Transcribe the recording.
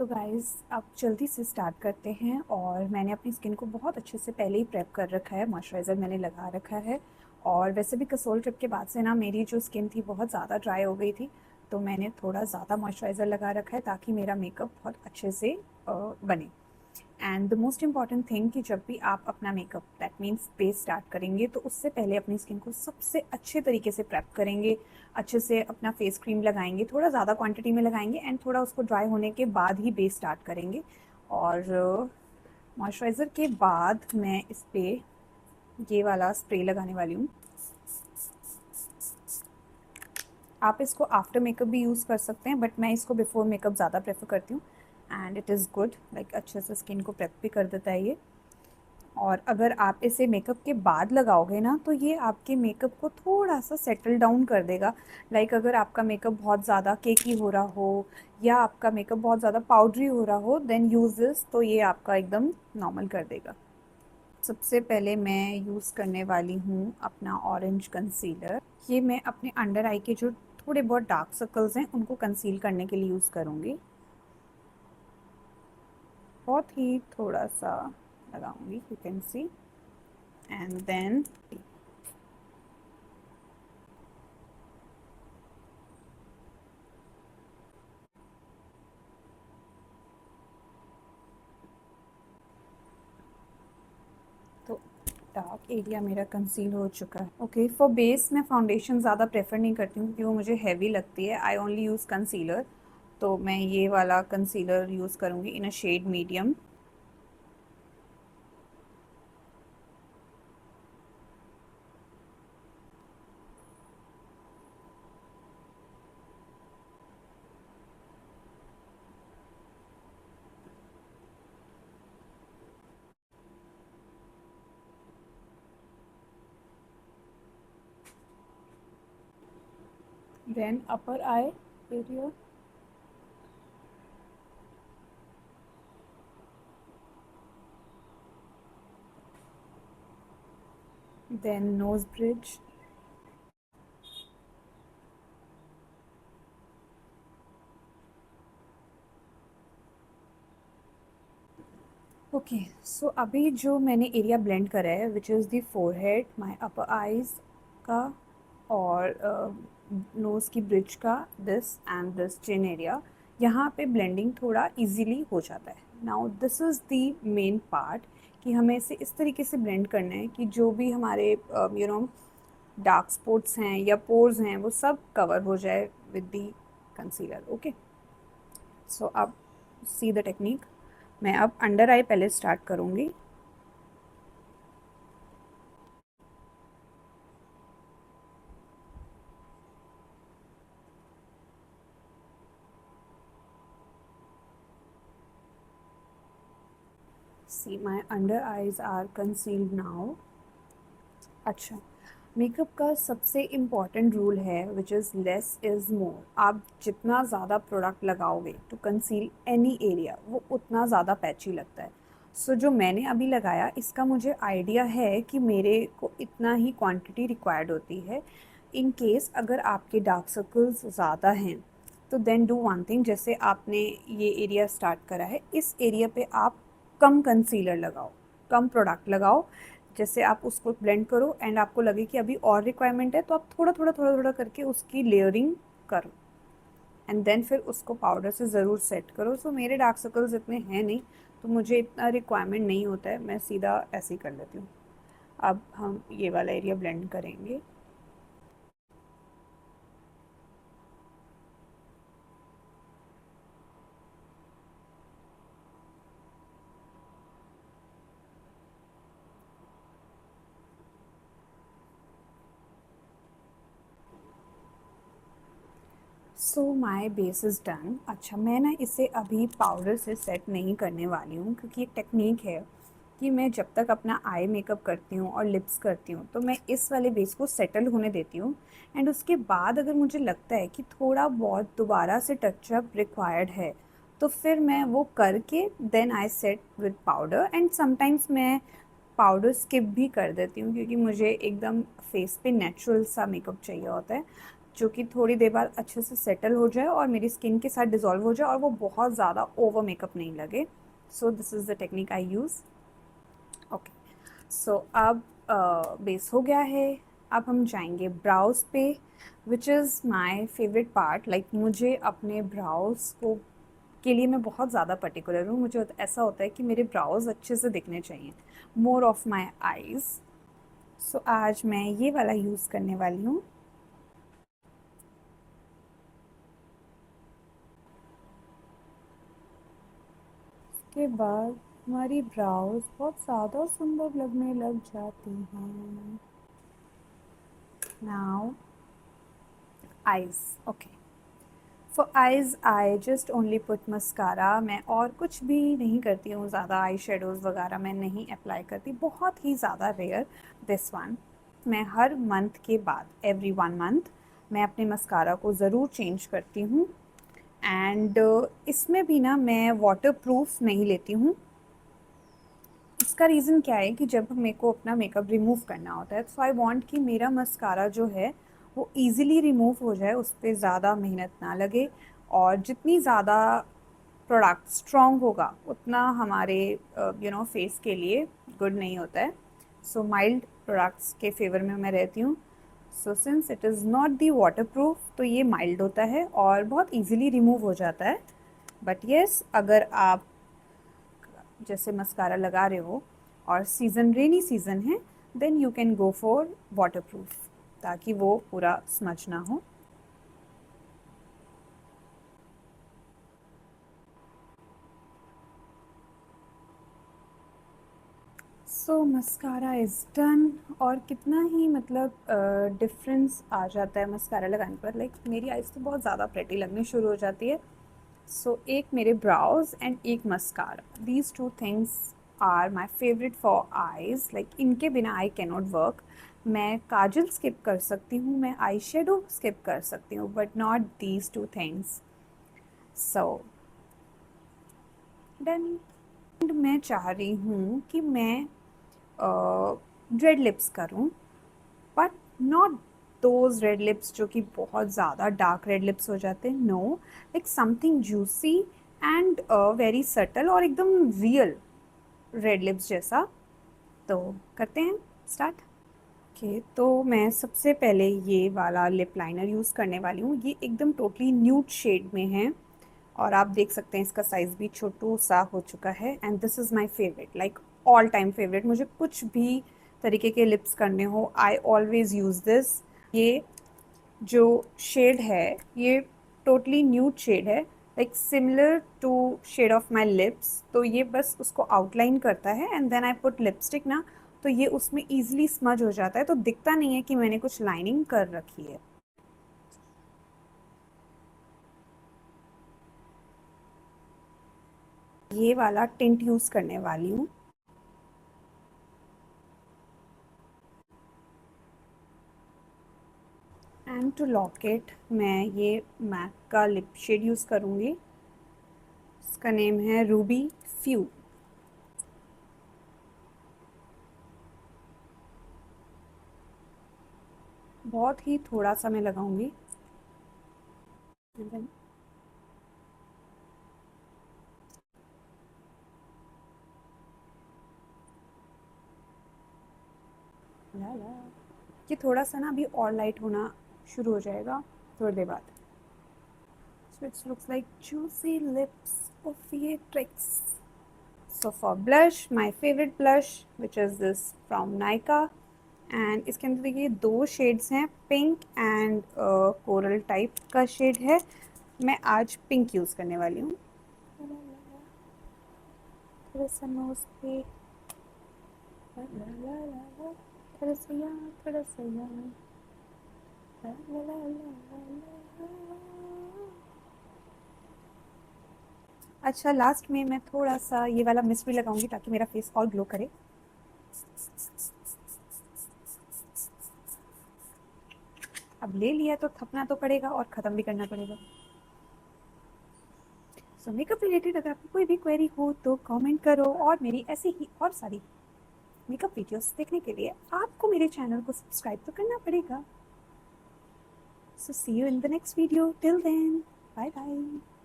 तो गाइज़ अब जल्दी से स्टार्ट करते हैं। और मैंने अपनी स्किन को बहुत अच्छे से पहले ही प्रेप कर रखा है, मॉइस्चराइज़र मैंने लगा रखा है। और वैसे भी कसोल ट्रिप के बाद से ना मेरी जो स्किन थी बहुत ज़्यादा ड्राई हो गई थी, तो मैंने थोड़ा ज़्यादा मॉइस्चराइज़र लगा रखा है ताकि मेरा मेकअप बहुत अच्छे से बने। And the most important thing कि जब भी आप अपना makeup that means base start करेंगे तो उससे पहले अपनी स्किन को सबसे अच्छे तरीके से प्रेप करेंगे, अच्छे से अपना फेस क्रीम लगाएंगे, थोड़ा ज़्यादा क्वांटिटी में लगाएंगे एंड थोड़ा उसको ड्राई होने के बाद ही बेस स्टार्ट करेंगे। और मॉइस्चराइज़र के बाद मैं इस पर ये वाला स्प्रे लगाने वाली हूँ। आप इसको आफ्टर मेकअप भी यूज़ कर सकते हैं, बट मैं इसको बिफोर मेकअप ज़्यादा प्रेफर करती हूँ। And it is good, like अच्छे से स्किन को प्रेप भी कर देता है ये। और अगर आप इसे मेकअप के बाद लगाओगे ना तो ये आपके मेकअप को थोड़ा सा सेटल डाउन कर देगा। लाइक अगर आपका मेकअप बहुत ज़्यादा केकी हो रहा हो या आपका मेकअप बहुत ज़्यादा पाउडरी हो रहा हो, देन यूज़ दिस, तो ये आपका एकदम नॉर्मल कर देगा। सबसे पहले मैं यूज़ करने वाली हूँ अपना ऑरेंज कंसीलर। ये मैं अपने अंडर आई के जो थोड़े बहुत डार्क सर्कल्स हैं उनको कंसील करने के लिए यूज़ करूँगी। बहुत ही थोड़ा सा लगाऊंगी, you can see. And then तो डार्क एरिया मेरा कंसील हो चुका है। ओके, फॉर बेस मैं फाउंडेशन ज़्यादा प्रेफर नहीं करती हूँ क्योंकि वो मुझे हैवी लगती है। आई ओनली यूज़ कंसीलर, तो मैं ये वाला कंसीलर यूज़ करूँगी in a shade medium. Then upper eye area, then nose bridge, okay. So अभी जो मैंने एरिया ब्लेंड करा है which is the forehead, my upper eyes का और नोज़ की ब्रिज का, this and this chin area, यहाँ पे ब्लेंडिंग थोड़ा इजीली हो जाता है। Now this is the main part कि हमें इसे इस तरीके से ब्लेंड करना है कि जो भी हमारे डार्क स्पॉट्स हैं या पोर्स हैं वो सब कवर हो जाए with the concealer. Okay, so अब सी द टेक्निक। मैं अब अंडर आई पहले स्टार्ट करूँगी। See my under eyes are concealed now. अच्छा, मेकअप का सबसे इम्पॉर्टेंट रूल है which is less is more. आप जितना ज़्यादा प्रोडक्ट लगाओगे टू कंसील एनी एरिया वो उतना ज़्यादा पैची लगता है। सो जो मैंने अभी लगाया इसका मुझे आइडिया है कि मेरे को इतना ही क्वांटिटी रिक्वायर्ड होती है। इन केस अगर आपके डार्क सर्कल्स ज़्यादा हैं तो देन डू वन थिंग, जैसे आपने ये एरिया स्टार्ट करा है इस एरिया पे आप कम कंसीलर लगाओ, कम प्रोडक्ट लगाओ। जैसे आप उसको ब्लेंड करो एंड आपको लगे कि अभी और रिक्वायरमेंट है तो आप थोड़ा थोड़ा थोड़ा थोड़ा करके उसकी लेयरिंग करो एंड देन फिर उसको पाउडर से ज़रूर सेट करो। सो मेरे डार्क सर्कल्स इतने हैं नहीं तो मुझे इतना रिक्वायरमेंट नहीं होता है, मैं सीधा ऐसे ही कर लेती हूँ। अब हम ये वाला एरिया ब्लेंड करेंगे। सो माई बेस इज़ डन। अच्छा, मैं ना इसे अभी पाउडर से सेट नहीं करने वाली हूँ क्योंकि एक टेक्निक है कि मैं जब तक अपना आई मेकअप करती हूँ और लिप्स करती हूँ तो मैं इस वाले बेस को सेटल होने देती हूँ। एंड उसके बाद अगर मुझे लगता है कि थोड़ा बहुत दोबारा से टचअप रिक्वायर्ड है तो फिर मैं वो करके then I set with powder. And sometimes मैं पाउडर स्किप भी कर देती हूँ क्योंकि मुझे एकदम फेस पे नेचुरल सा मेकअप चाहिए होता है। जो कि थोड़ी देर बाद अच्छे से सेटल हो जाए और मेरी स्किन के साथ डिज़ोल्व हो जाए और वो बहुत ज़्यादा ओवर मेकअप नहीं लगे। So this is the technique I use. Okay, so अब बेस हो गया है। अब हम जाएंगे ब्राउज़ पे, which is my favourite part. Like मुझे अपने ब्राउज़ को के लिए मैं बहुत ज़्यादा पर्टिकुलर हूँ। मुझे ऐसा होता है कि मेरे ब्राउज़ अच्छे से दिखने चाहिए, मोर ऑफ माई आईज़। सो आज मैं ये वाला यूज़ करने वाली हूँ। उसके बाद हमारी ब्राउज़ बहुत ज़्यादा सुंदर लगने लग जाती हैं। Now eyes. Okay, for eyes I just only put mascara. मैं और कुछ भी नहीं करती हूँ, ज़्यादा आई शेडोज़ वगैरह मैं नहीं अप्लाई करती, बहुत ही ज़्यादा रेयर। दिस वन मैं हर मंथ के बाद, एवरी 1 मंथ मैं अपने मस्कारा को ज़रूर चेंज करती हूँ। एंड इसमें भी ना मैं वाटर प्रूफ नहीं लेती हूँ। इसका रीज़न क्या है कि जब मेरे को अपना मेकअप रिमूव करना होता है, सो आई वांट कि मेरा मस्कारा जो है वो इजीली रिमूव हो जाए, उस पर ज़्यादा मेहनत ना लगे। और जितनी ज़्यादा प्रोडक्ट स्ट्रॉन्ग होगा उतना हमारे फेस के लिए गुड नहीं होता है। सो माइल्ड प्रोडक्ट्स के फेवर में मैं रहती हूँ। So since it is not the water proof, तो ये माइल्ड होता है और बहुत ईजिली रिमूव हो जाता है। बट येस, अगर आप जैसे मस्कारा लगा रहे हो और सीज़न रेनी सीज़न है, then you can go for waterproof, ताकि वो पूरा स्मच ना हो। So mascara is done. और कितना ही मतलब डिफरेंस आ जाता है मस्कारा लगाने पर। लाइक मेरी आइज़ तो बहुत ज़्यादा प्रेटी लगनी शुरू हो जाती है। सो एक मेरे ब्राउज एंड एक mascara, these two things are my favourite for eyes. Like इनके बिना आई कैन नॉट वर्क। मैं काजल स्किप कर सकती हूँ, मैं आई शेडो स्किप कर सकती हूँ, but not these two things. So done. मैं चाह रही हूँ कि मैं रेड लिप्स करूँ, but not those red lips जो कि बहुत ज़्यादा डार्क रेड लिप्स हो जाते हैं। No, like something juicy and very subtle और एकदम रियल रेड लिप्स जैसा। तो करते हैं स्टार्ट। ओके, तो मैं सबसे पहले ये वाला लिप लाइनर यूज़ करने वाली हूँ। ये एकदम टोटली न्यूड शेड में है और आप देख सकते हैं इसका साइज़ भी छोटू सा हो चुका है। And this is my favourite, like all time favourite. मुझे कुछ भी तरीके के लिप्स करने हो, आई ऑलवेज़ यूज़ दिस। ये जो शेड है ये टोटली न्यूड शेड है, like similar to shade of my lips. तो ये बस उसको आउटलाइन करता है and then I put lipstick ना, तो ये उसमें ईजिली स्मज हो जाता है, तो दिखता नहीं है कि मैंने कुछ लाइनिंग कर रखी है। ये वाला टिंट यूज़ करने वाली हूँ। एंड टू लॉक इट मैं ये मैक का लिप शेड यूज़ करूँगी। इसका नेम है रूबी फ्यू। बहुत ही थोड़ा सा मैं लगाऊंगी। ला ला, ये थोड़ा सा ना अभी और लाइट होना शुरू हो जाएगा थोड़ी देर बाद। So it looks like juicy lips of Beatrix. So for blush, my favorite blush, which is this from Nykaa, and इसके अंदर देखिए 2 शेड्स हैं, पिंक एंड कोरल टाइप का शेड है। मैं आज पिंक यूज़ करने वाली हूँ। थोड़ा सा नोज पे, ला ला ला ला ला, थोड़ा सा यहाँ, थोड़ा सा यहाँ, ला ला ला ला ला ला। अच्छा, लास्ट में मैं थोड़ा सा ये वाला मिस्ट भी लगाऊंगी ताकि मेरा फेस और ग्लो करे। अब ले लिया तो थपना तो पड़ेगा और ख़त्म भी करना पड़ेगा। सो मेकअप रिलेटेड अगर आपको कोई भी क्वेरी हो तो कमेंट करो, और मेरी ऐसी ही और सारी मेकअप वीडियोस देखने के लिए आपको मेरे चैनल को सब्सक्राइब तो करना पड़ेगा। So see you in the next video. Till then, bye bye.